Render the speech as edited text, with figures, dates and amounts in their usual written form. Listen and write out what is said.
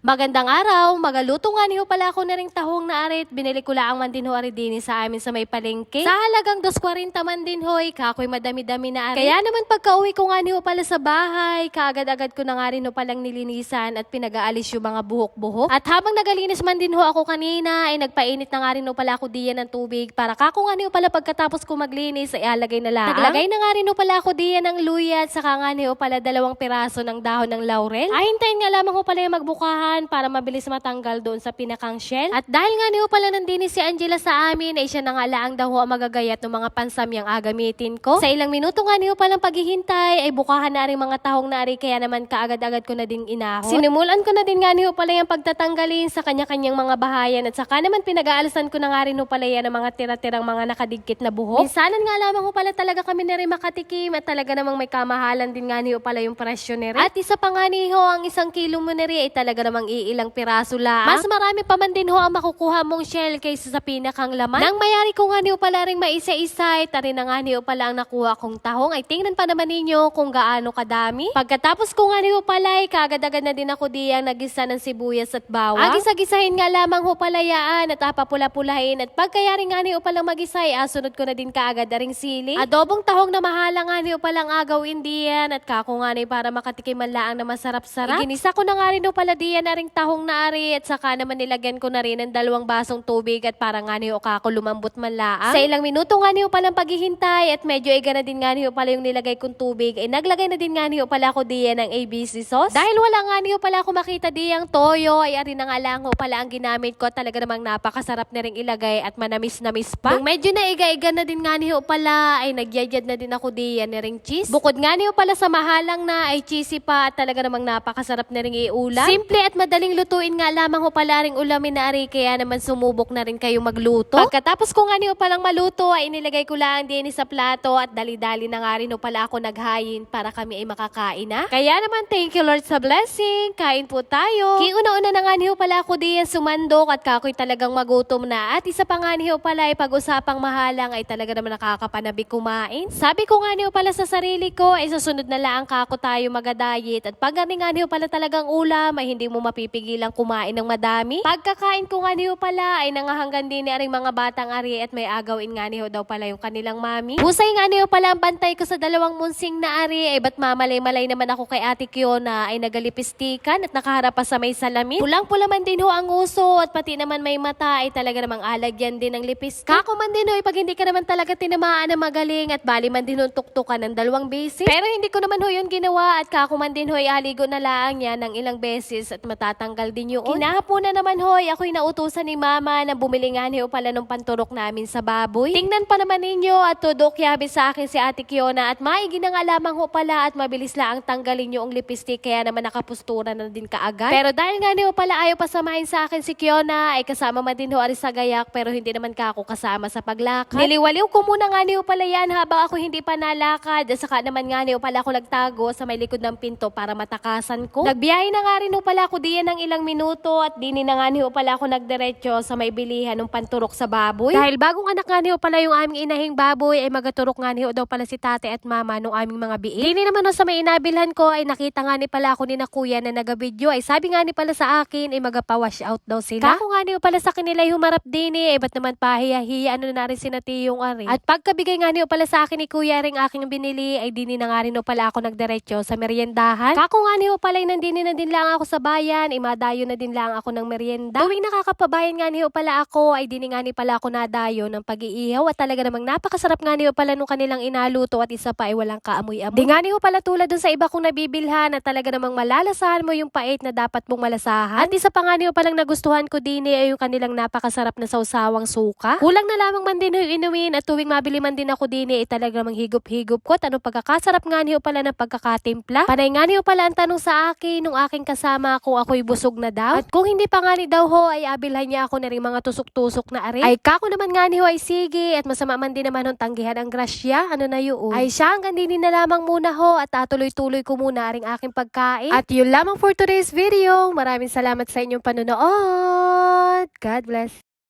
Magandang araw, magaluto nga niyo pala ako na ring tahong na arit. Binili ko lang man din ho ari din sa amin sa may palengke. Sa halagang 2.40 man din hoy, kakoy madami-dami na arit. Kaya naman pagka-uwi ko nga niyo pala sa bahay, kaagad-agad ko na nga rin ho palang nilinisan at pinag-aalis yung mga buhok-buhok. At habang nagalinis man din ho ako kanina, ay nagpainit na nga rin ho pala ako diyan ng tubig para kako nga niyo pala pagkatapos ko maglinis ay alagay na lang. Naglagay na nga rin ho pala ako diyan ng luya at saka nga niyo pala 2 piraso ng dahon ng laurel. Ay hintayin nga lamang ho pala yung magbukahan para mabilis matanggal doon sa pinakang shell. At dahil nga niyo pala nandini si Angela sa amin, ay siya na nga laang daw ho ang magagayat ng mga pansamyang agamitin ko. Sa ilang minuto nga niyo palang paghihintay, ay bukahan na rin mga tahong na rin, kaya naman kaagad-agad ko na ding inahon. Sinimulan ko na din nga niyo pala yung pagtatanggalin sa kanya-kanyang mga bahayan at saka naman pinag-aalasan ko na nga rin ho pala yan ng mga tira-tirang mga nakadigkit na buhok. Minsanan nga lamang ho pala talaga kami na rin makatikim at talaga namang may kamahalan din nga niyo pala yung presyo na rin. At isa pa nga niyo, ang 1 kilo mo na rin ay talaga namang iilang piraso lang. Mas marami pa man din ho ang makukuha mong shell kaysa sa pinakang laman. Nang mayari ko nga niyo pala rin maisa-isa, tari na nga niyo pala ang nakuha kong tahong, ay tingnan pa naman ninyo kung gaano kadami. Pagkatapos ko nga niyo pala ay kaagad-agad na din ako diyang nagisa ng sibuyas at bawang. Agisa-gisahin nga lamang ho pala yaan at papula-pulahin at pagkayari nga niyo palang magisay, asunod ko na din kaagad aring sili. Adobong tahong na mahala nga niyo palang agawin diyan at kako nga ni para makatikim man laang na masarap-sarap. Iginisa ko na nga rin ho pala diyan aring tahong na ari at saka naman nilagyan ko na rin ng 2 basong tubig at para nga niyo kako lumambot man laang. Sa ilang minuto nga niyo palang paghihintay at medyo iga na din nga niyo pala yung nilagay kong tubig, ay naglagay na din nga niyo pala ako diyan ng ABC sauce. Dahil wala nga niyo pala ako makita diyang toyo, ay ari na nga lang ho pala ang ginamit ko. Talaga namang napakasarap na ring ilagay at manamis-namis pa. Nung medyo na iga-iga na din nga niyo pala, ay nagyayad na din ako diyan na ring cheese. Bukod nga niyo pala sa mahalang na ay cheesy pa at talaga namang napakasarap na ring iulam. Simple at madaling lutuin nga lamang ho pala ring ulamin na ari, kaya naman sumubok na rin kayo magluto. Pagkatapos ko nga niyo palang maluto, ay inilagay ko lang din sa plato at dali-dali na nga rin ho pala ako naghayin para kami ay makakain na. Kaya naman thank you Lord sa blessing. Kain po tayo. Kiuna-una na nga niyo pala ako diyan sumandok at kakoy talagang magutom na. At isa pa nga niyo pala ay pag-usapang mahalang ay talaga naman nakakapanabi kumain. Sabi ko nga niyo pala sa sarili ko ay susunod na lang kako tayo magadayet at pag nga niyo pala talagang ulam ay hindi mo mapipigilang kumain ng madami. Pagkakain ko nga niyo pala ay nangahanggan din ni aring mga batang ari at may agawin nga niyo daw pala yung kanilang mami. Husay nga niyo pala ang bantay ko sa 2 munsing na ari, ay ba't mamalay-malay naman ako kay Ate Kiona ay nagalipistikan at nakaharap pa sa may salamin. Pulang-pula man din ho ang uso at pati naman may mata ay talaga namang alagyan din ng lipstick. Kako man din ho pag hindi ka naman talaga tinamaan na magaling at bali man din ho tuktukan ng 2 beses. Pero hindi ko naman ho yun ginawa at kako man din ho ay aligo na lang yan ng ilang beses at matatanggal din yun. Kinahaponan naman hoy, ako'y nautusan ni Mama na bumili nga niyo pala ng panturok namin sa baboy. Tingnan pa naman ninyo at tudok yabi sa akin si Ate Kiona at maigi na nga lamang ho pala at mabilis lang ang tanggalin yung lipstick, kaya naman nakapustura na din kaagad. Pero dahil nga niyo pala ayaw pasamahin sa akin si Kiona, ay kasama man din ho ari sa gayak pero hindi naman ka ako kasama sa paglakad. Niliwaliw ko muna nga niyo pala yan habang ako hindi pa nalakad at saka naman nga niyo pala ako nagtago sa may likod ng pinto para matakasan ko. Nagbiyahe na nga rin ho pala ako diyan ng ilang minuto at dini na nga niyo pala ako nagdiretso sa may bilihan ng panturok sa baboy. Dahil bagong anak nga niyo pala yung aming inahing baboy, ay magaturok nga niyo daw pala si tate at mama nung aming mga biik. Dini naman ho sa may inabilhan ko ay nakita nga ni pala ako ni na kuya na nagabidyo, ay sabi nga ni pala sa akin ay magapawash out daw sila. Kako nga niyo pala sa kanila ay humarap dini, ay ba't naman pahiya-hiya ano na rin sinati yung ari. At pagkabigay nga niyo pala sa akin ni kuya ring aking binili, ay dini na nga rin ho pala ako nagdiretso sa meriendahan. Kako nga niyo pala ay nandini na din lang ako sa bayan, ay madayo na din lang ako ng merienda. Tuwing nakakapabayan nga niyo pala ako, ay dini nga ni pala ako nadayo ng pag-iihaw at talaga namang napakasarap nga niyo pala nung kanilang inaluto at isa pa ay walang kaamoy-amoy. Di nga niyo pala tulad dun sa iba kong nabibilhan at talaga namang malalasahan mo yung pait na dapat mong malasahan. At isa pa nga niyo palang nagustuhan ko dini ay yung kanilang napakasarap na sausawang suka. Kulang na lamang man din yung inumin at tuwing mabili man din ako dini ay talaga namang higup-higup ko at anong pagkakasarap nga niyo pala ng pagkakatimpla. Panay nga niyo pala ang tanong sa akin nung aking kasama kung ako'y busog na daw. At kung hindi pa nga ni daw ho ay abilhan niya ako na rin mga tusok-tusok na ari. Ay kako naman nga ni ho ay sige at masama man din naman hong tanggihan ang grasya. Ano na yun? Ay siya hanggang din na lamang muna ho at tuloy-tuloy ko muna ring aking pagkain. At yun lamang for today's video. Maraming salamat sa inyong panonood. God bless.